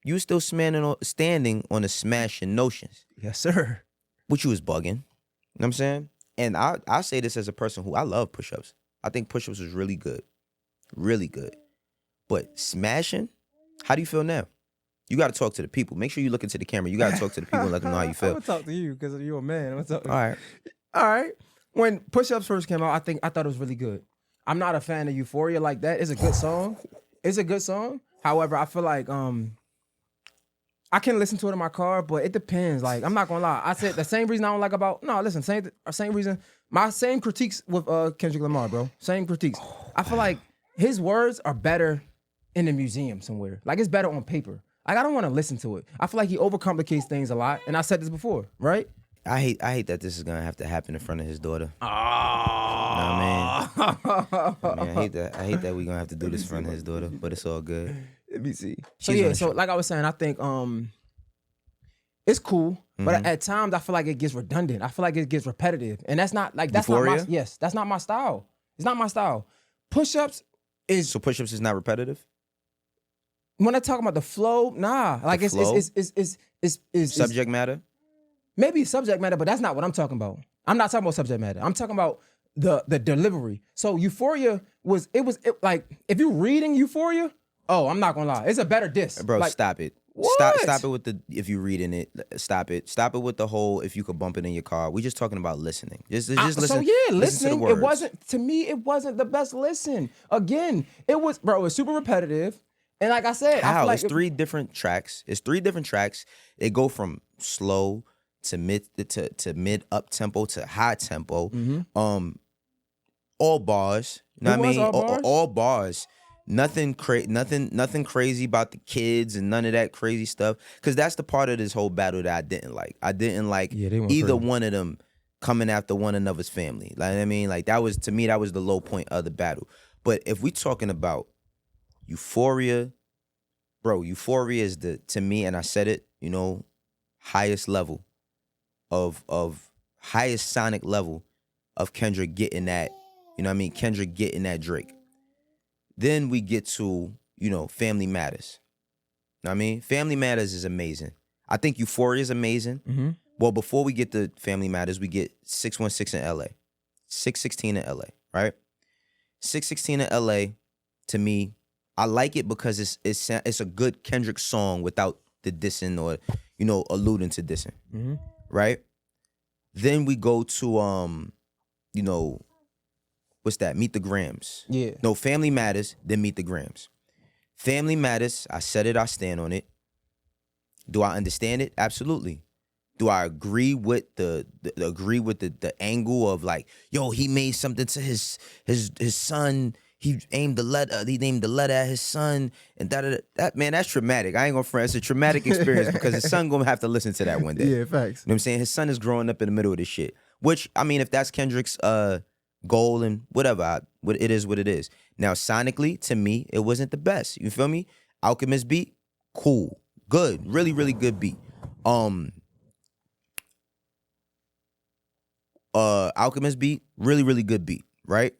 you was still standing on the smashing notions. Yes, sir. Which you was bugging. You know what I'm saying? And I say this as a person who, I love Push-Ups. I think Push-Ups was really good. Really good. But smashing, how do you feel now? You got to talk to the people. Make sure you look into the camera. You got to talk to the people and let them know how you feel. I'm going to talk to you because you're a man. I'm gonna talk. All right. All right. When Push-Ups first came out, I thought it was really good. I'm not a fan of Euphoria like that. It's a good song. It's a good song. However, I feel like I can listen to it in my car, but it depends. Like, I'm not gonna lie. I said the same reason I don't like about same reason. My same critiques with Kendrick Lamar, bro. Same critiques. I feel like his words are better in the museum somewhere. Like, it's better on paper. Like, I don't want to listen to it. I feel like he overcomplicates things a lot, and I said this before, right? I hate that this is gonna have to happen in front of his daughter. Oh, Nah, man. I hate that we're gonna have to do this in front of his daughter, but it's all good. Let me see. So like I was saying, I think it's cool, but at times I feel like it gets redundant. I feel like it gets repetitive, and that's not Euphoria? that's not my style. It's not my style. Push-ups is So Push-Ups is not repetitive? when I talk about the flow, nah. Like it's Subject matter? maybe subject matter, but that's not what I'm talking about. I'm not talking about subject matter. I'm talking about the delivery. So Euphoria was like, if you're reading Euphoria, oh, I'm not gonna lie, it's a better diss. Bro, like, stop it. What? Stop it with the, if you reading it, stop it. Stop it with the whole, if you could bump it in your car. We just talking about listening. Just listen. So yeah, listen to the listening, words. it wasn't the best listen. Again, it was super repetitive. And like I said, I How? feel like It's three different tracks. They go from slow to mid up tempo to high tempo. Mm-hmm. All bars. You know what I mean? All bars? All bars. Nothing crazy about the kids and none of that crazy stuff. Because that's the part of this whole battle that I didn't like. I didn't like either one of them coming after one another's family. Like, I mean, like, that was, to me, that was the low point of the battle. But if we talking about Euphoria, bro, Euphoria is to me, and I said it, you know, highest level of highest sonic level of Kendrick getting that, you know what I mean? Kendrick getting that Drake. Then we get to, you know, Family Matters. You know what I mean? Family Matters is amazing. I think Euphoria is amazing. Mm-hmm. Well, before we get to Family Matters, we get 616 in LA. 616 in LA, right? 616 in LA, to me, I like it because it's a good Kendrick song without the dissing or, you know, alluding to dissing. Mm-hmm. Right? Then we go to you know, what's that? Meet the Grams. Yeah. No, Family Matters, then Meet the Grams. Family Matters, I said it, I stand on it. Do I understand it? Absolutely. Do I agree with the angle of like, yo, he made something to his son. He named the letter at his son, and that man, that's traumatic. I ain't gonna front. It's a traumatic experience because his son gonna have to listen to that one day. Yeah, facts. You know what I'm saying? His son is growing up in the middle of this shit. Which, I mean, if that's Kendrick's goal and whatever, it is what it is. Now, sonically, to me, it wasn't the best. You feel me? Alchemist beat, cool, good, really, really good beat. Alchemist beat, really, really good beat, right?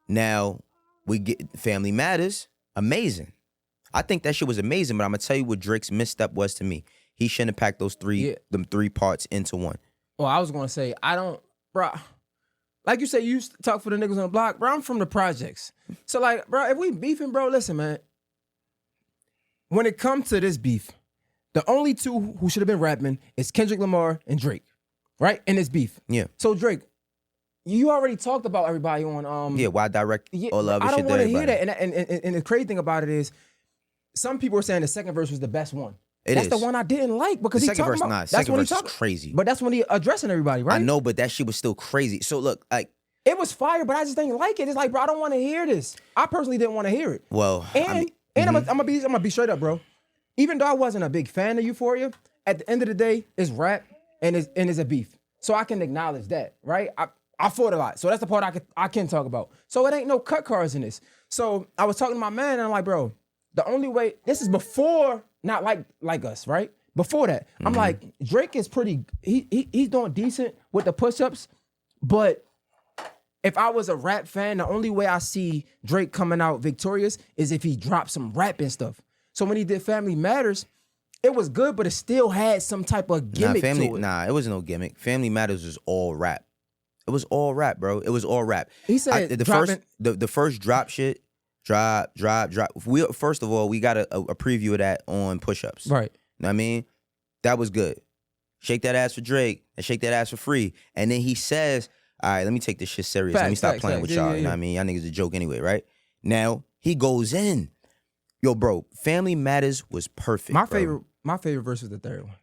Now, we get Family Matters, amazing. I think that shit was amazing, but I'm gonna tell you what Drake's misstep was to me. He shouldn't have packed those them three parts into one. Well, I was gonna say, bro. Like you said, you used to talk for the niggas on the block, bro. I'm from the projects. So like, bro, if we beefing, bro, listen, man. when it comes to this beef, the only two who should have been rapping is Kendrick Lamar and Drake, right? In this beef. Yeah. So Drake, you already talked about everybody on why direct all the other shit? I don't want to hear everybody? that. And the crazy thing about it is, some people are saying the second verse was the best one. That's is. the one I didn't like because The he second talking verse, about. nah. That's Second when verse he is talking, crazy. but that's when he addressing everybody, right? I know, but that shit was still crazy. So look, like, it was fire, but I just didn't like it. It's like, bro, I don't want to hear this. I personally didn't want to hear it. well, And I'm gonna be straight up, bro. Even though I wasn't a big fan of Euphoria, at the end of the day, it's rap and it's a beef. So I can acknowledge that, right? I fought a lot, so that's the part I can talk about. So it ain't no cut cards in this. So I was talking to my man, and I'm like, bro, the only way, this is before not like us, right? Before that, I'm like, Drake is pretty. He's doing decent with the push-ups, but if I was a rap fan, the only way I see Drake coming out victorious is if he dropped some rap and stuff. So when he did Family Matters, it was good, but it still had some type of gimmick to it. Nah, it wasn't no gimmick. Family Matters was all rap. It was all rap, bro. It was all rap. He said the first drop shit, drop. First of all, we got a preview of that on push-ups. Right. You know what I mean? That was good. Shake that ass for Drake and shake that ass for Free. And then he says, all right, let me take this shit serious. Let me stop playing with y'all. You know what I mean? Y'all niggas a joke anyway, right? Now, he goes in. Yo, bro, Family Matters was perfect. My favorite verse was the third one.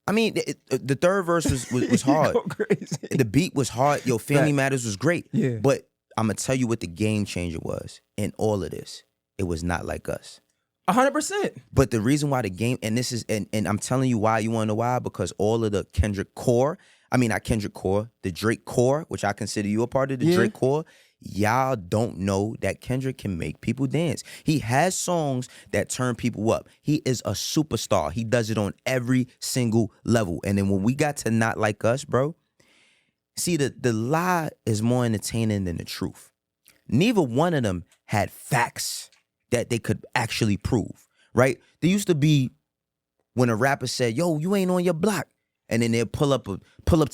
I mean, the third verse was hard. Crazy. The beat was hard. Yo, Family Matters was great. Yeah. But I'm going to tell you what the game changer was in all of this. It was not like us. 100%. But the reason why the game, and this is, and I'm telling you why, you want to know why? Because all of the Kendrick core, I mean, not Kendrick core, the Drake core, which I consider you a part of the Drake core, y'all don't know that Kendrick can make people dance. He has songs that turn people up. He is a superstar. He does it on every single level. And then when we got to Not Like Us, bro, see, the lie is more entertaining than the truth. Neither one of them had facts that they could actually prove, right? There used to be when a rapper said, yo, you ain't on your block. And then they'll pull up to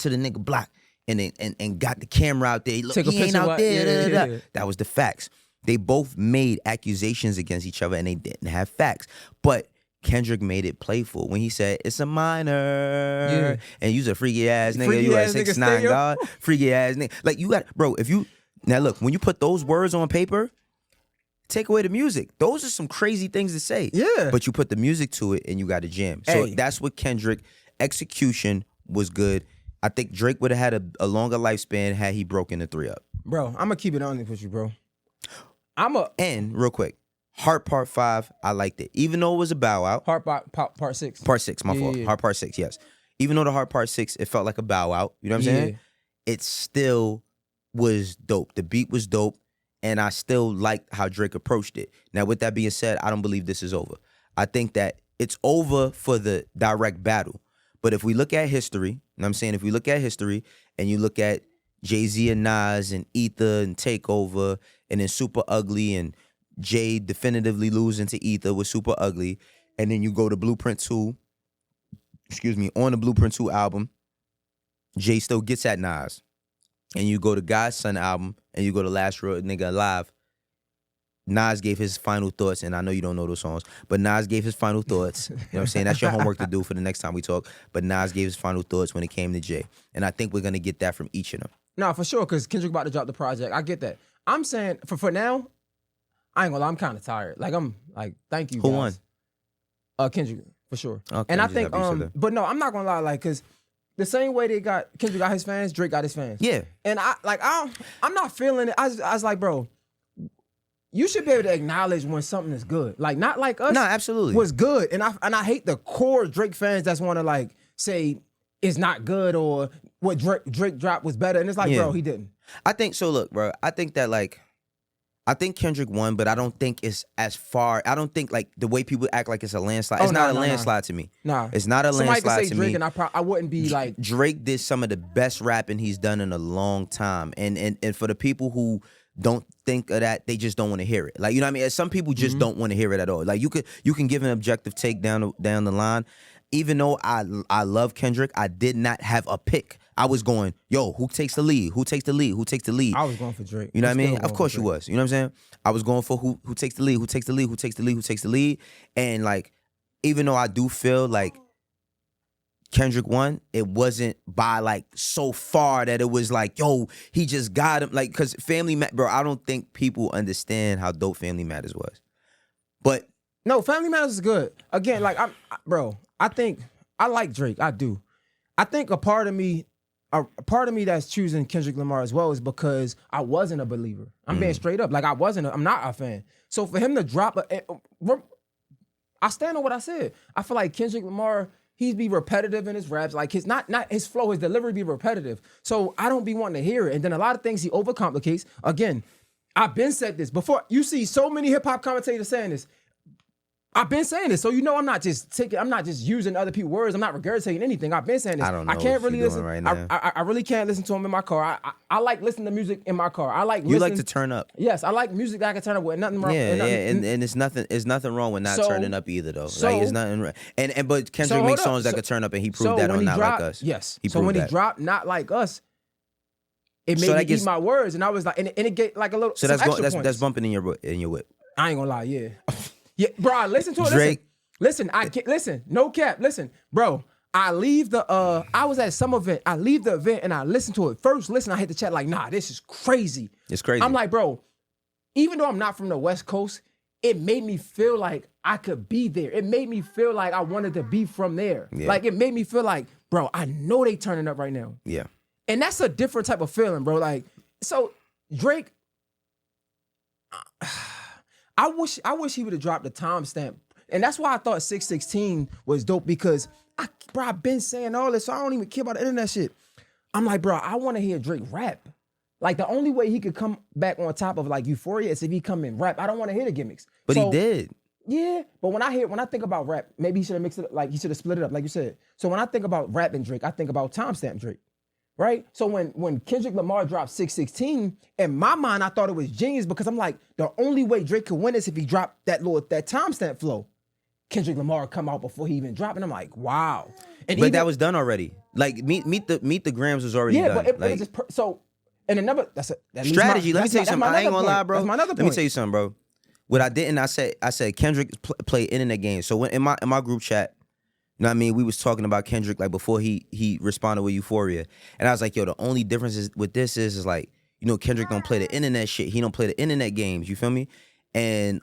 the nigga block and got the camera out there. Look, he ain't out there. Yeah. That was the facts. They both made accusations against each other and they didn't have facts. But Kendrick made it playful when he said, it's a minor. And you's a freaky ass nigga. You at 6'9", God. Freaky ass nigga. Like, you got, bro, now look, when you put those words on paper, take away the music. Those are some crazy things to say. Yeah. But you put the music to it and you got a jam. So that's what Kendrick, execution was good. I think Drake would have had a longer lifespan had he broken the 3 up. Bro, I'm going to keep it honest with you, bro. And real quick, Heart Part 5, I liked it. Even though it was a bow out. Part 6. Part 6, my fault. Heart Part 6, yes. Even though the Heart Part 6, it felt like a bow out. You know what I'm saying? It still was dope. The beat was dope. And I still liked how Drake approached it. Now, with that being said, I don't believe this is over. I think that it's over for the direct battle. But if we look at history, you know what I'm saying? If we look at history and you look at Jay-Z and Nas and Ether and Takeover and then Super Ugly and Jay definitively losing to Ether with Super Ugly, and then you go to Blueprint 2, on the Blueprint 2 album, Jay still gets at Nas. And you go to God's Son album and you go to Last Real Nigga Alive, Nas gave his final thoughts, and I know you don't know those songs, but Nas gave his final thoughts. You know what I'm saying? That's your homework to do for the next time we talk. But Nas gave his final thoughts when it came to Jay. And I think we're going to get that from each of them. No, for sure, because Kendrick about to drop the project. I get that. I'm saying, for now, I ain't gonna lie, I'm kind of tired. Like, I'm like, thank you, guys. Who won? Kendrick, for sure. Okay, and I think, but no, I'm not gonna lie, like, because the same way Kendrick got his fans, Drake got his fans. Yeah. And I'm not feeling it. I was like, bro, you should be able to acknowledge when something is good. Like, Not Like Us. No, absolutely. Was good. And I hate the core Drake fans that's want to, like, say it's not good or what Drake dropped was better. And it's like, bro, he didn't. I think, so look, bro, I think that, like, I think Kendrick won, but I don't think it's as far. I don't think, like, the way people act like it's a landslide. It's not a landslide to me. Nah. It's not a landslide to me. Somebody could say Drake, and I wouldn't be like. Drake did some of the best rapping he's done in a long time. And for the people who don't think of that, they just don't want to hear it. Like, you know what I mean? Some people just don't want to hear it at all. Like, you can give an objective take down the line. Even though I love Kendrick, I did not have a pick. I was going, yo, who takes the lead? Who takes the lead? Who takes the lead? I was going for Drake. You know what I mean? Of course you was. You know what I'm saying? I was going for who takes the lead, who takes the lead, who takes the lead, who takes the lead. And, like, even though I do feel like Kendrick won, it wasn't by like so far that it was like, yo, he just got him. Like, cause bro, I don't think people understand how dope Family Matters was. But no, Family Matters is good. Again, like I think I like Drake. I do. I think a part of me that's choosing Kendrick Lamar as well is because I wasn't a believer. I'm being straight up. Like I'm not a fan. So for him to drop I stand on what I said. I feel like Kendrick Lamar, he'd be repetitive in his raps. Like his not his flow, his delivery be repetitive. So I don't be wanting to hear it. And then a lot of things he overcomplicates. Again, I've been said this before. You see so many hip hop commentators saying this. I've been saying this, so you know I'm not just using other people's words. I'm not regurgitating anything. I've been saying this. I don't know. I can't what really you're listen. doing right now. I really can't listen to him in my car. I like listening to music in my car. I like You listening, like to turn up. Yes, I like music that I can turn up with. Nothing wrong. Yeah, and it's nothing wrong with not turning up either though. So, like it's nothing. But Kendrick makes songs that could turn up, and he proved that on Not Like Us. Yes. He so when that. he dropped Not Like Us, it made me eat my words, and I was like, and it get like a little. So that's bumping in your whip. I ain't gonna lie, yeah, yeah, bro. I listen to it. Drake. Listen, no cap. Listen, bro. I leave I was at some event. I leave the event and I listen to it. First listen, I hit the chat like, nah, this is crazy. It's crazy. I'm like, bro, even though I'm not from the West Coast, it made me feel like I could be there. It made me feel like I wanted to be from there. Yeah. Like, it made me feel like, bro, I know they turning up right now. Yeah. And that's a different type of feeling, bro. Like, so Drake, I wish he would have dropped the timestamp. And that's why I thought 616 was dope, because I've been saying all this, so I don't even care about the internet shit. I'm like, bro, I want to hear Drake rap. Like, the only way he could come back on top of like Euphoria is if he come in rap. I don't want to hear the gimmicks. But he did. Yeah, but when I think about rap, maybe he should have mixed it up, like he should have split it up, like you said. So when I think about rap and Drake, I think about timestamp Drake, right? So when Kendrick Lamar dropped 616, in my mind, I thought it was genius, because I'm like, the only way Drake could win is if he dropped that timestamp flow. Kendrick Lamar come out before he even dropped, and I'm like, wow. But that was done already. Like meet the Grams was already done. Yeah, but it just so. And another strategy. Let me tell you something. I ain't gonna lie, bro. That's my other point. Let me tell you something, bro. What I didn't, I said Kendrick play internet games. So when in my group chat, you know what I mean, we was talking about Kendrick like before he responded with Euphoria, and I was like, yo, the only difference is with this is like, you know, Kendrick don't play the internet shit. He don't play the internet games. You feel me? And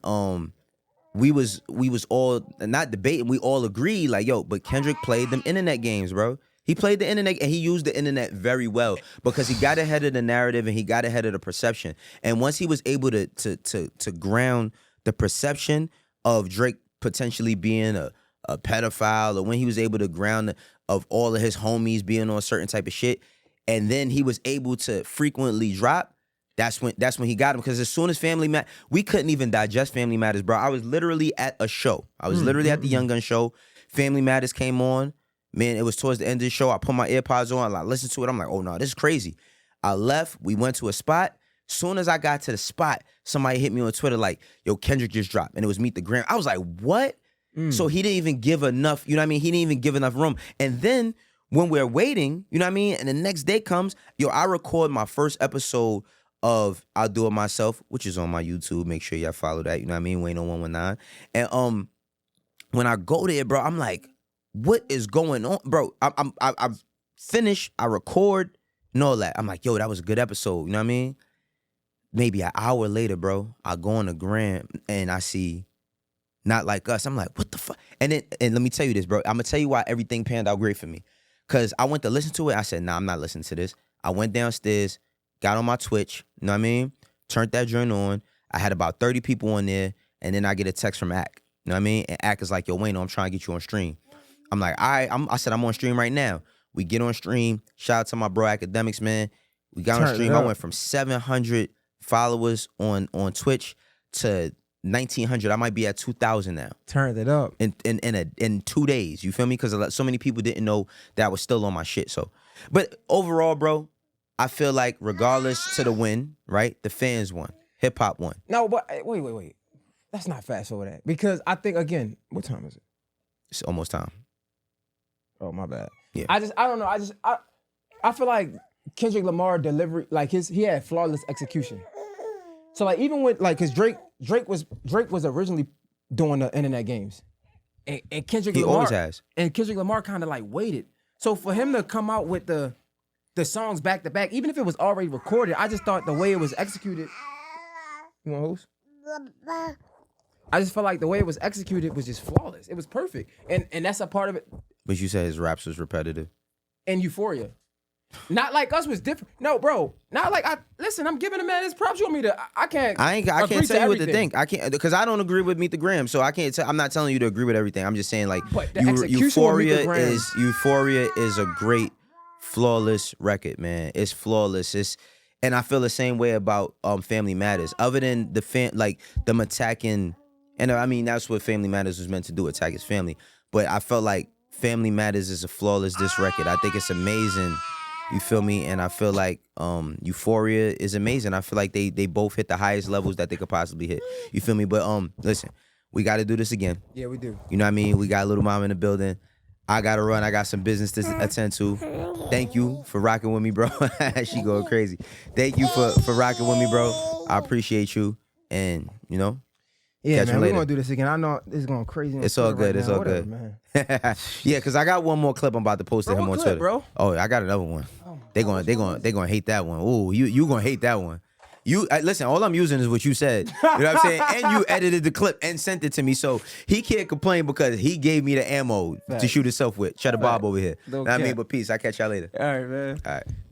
we was all not debating. We all agreed like, yo, but Kendrick played them internet games, bro. He played the internet, and he used the internet very well, because he got ahead of the narrative and he got ahead of the perception. And once he was able to ground the perception of Drake potentially being a pedophile, or when he was able to ground of all of his homies being on certain type of shit, and then he was able to frequently drop, that's when he got him. Because as soon as we couldn't even digest Family Matters, bro. I was literally at a show. I was literally at the Young Gun show. Family Matters came on. Man, it was towards the end of the show. I put my AirPods on. I listened to it. I'm like, oh, no, this is crazy. I left. We went to a spot. Soon as I got to the spot, somebody hit me on Twitter like, yo, Kendrick just dropped. And it was Meet the Gram. I was like, what? So he didn't even give enough, you know what I mean? He didn't even give enough room. And then when we're waiting, you know what I mean? And the next day comes, yo, I record my first episode of I'll Do It Myself, which is on my YouTube. Make sure y'all follow that. You know what I mean? Wayno 119. And when I go there, bro, I'm like, what is going on, bro? I finish, I record, and all that. I'm like, yo, that was a good episode. You know what I mean? Maybe an hour later, bro, I go on the gram and I see Not Like Us. I'm like, what the fuck? And let me tell you this, bro. I'm gonna tell you why everything panned out great for me. Cause I went to listen to it. I said, nah, I'm not listening to this. I went downstairs, got on my Twitch. You know what I mean? Turned that joint on. I had about 30 people on there, and then I get a text from Ak. You know what I mean? And Ak is like, yo, Wayno, I'm trying to get you on stream. I'm like, all right. I said, I'm on stream right now. We get on stream. Shout out to my bro Academics, man. We got on stream. I went from 700 followers on Twitch to 1,900. I might be at 2,000 now. Turned it up in 2 days. You feel me? Because so many people didn't know that I was still on my shit. So, but overall, bro, I feel like regardless to the win, right? The fans won. Hip hop won. No, but wait. That's not fast over that, because I think, again, what time is it? It's almost time. Oh, my bad. Yeah. I don't know. I feel like Kendrick Lamar delivery, like he had flawless execution. So like, even with like, cause Drake was originally doing the internet games. and Kendrick He Lamar always has. And Kendrick Lamar kind of like waited. So for him to come out with the songs back to back, even if it was already recorded, I just thought the way it was executed. You want host? I just felt like the way it was executed was just flawless. It was perfect, and that's a part of it. But you said his raps was repetitive. And Euphoria, not like us was different. No, bro, not like listen. I'm giving the man his props. You want me to? I can't tell you what to think. I can't because I don't agree with Meet the Gram, so I can't. I'm not telling you to agree with everything. I'm just saying like Euphoria is a great, flawless record, man. It's flawless. And I feel the same way about Family Matters. Other than them attacking, and I mean that's what Family Matters was meant to do, attack his family. But I felt like Family Matters is a flawless diss record. I think it's amazing. You feel me? And I feel like Euphoria is amazing. I feel like they both hit the highest levels that they could possibly hit. You feel me? But listen, we got to do this again. Yeah, we do. You know what I mean? We got Little Mama in the building. I got to run. I got some business to attend to. Thank you for rocking with me, bro. She going crazy. Thank you for rocking with me, bro. I appreciate you. And, you know, yeah, man, we're going to do this again. I know this is going crazy. It's all good. It's all good. Man. Yeah, because I got one more clip I'm about to post to him on Twitter. Bro? Oh, I got another one. Oh they gonna hate that one. Ooh, you going to hate that one. Listen, all I'm using is what you said. You know what I'm saying? And you edited the clip and sent it to me. So he can't complain because he gave me the ammo to shoot himself with. Shut a Bob over here. Know what I mean? But peace. I'll catch y'all later. All right, man. All right.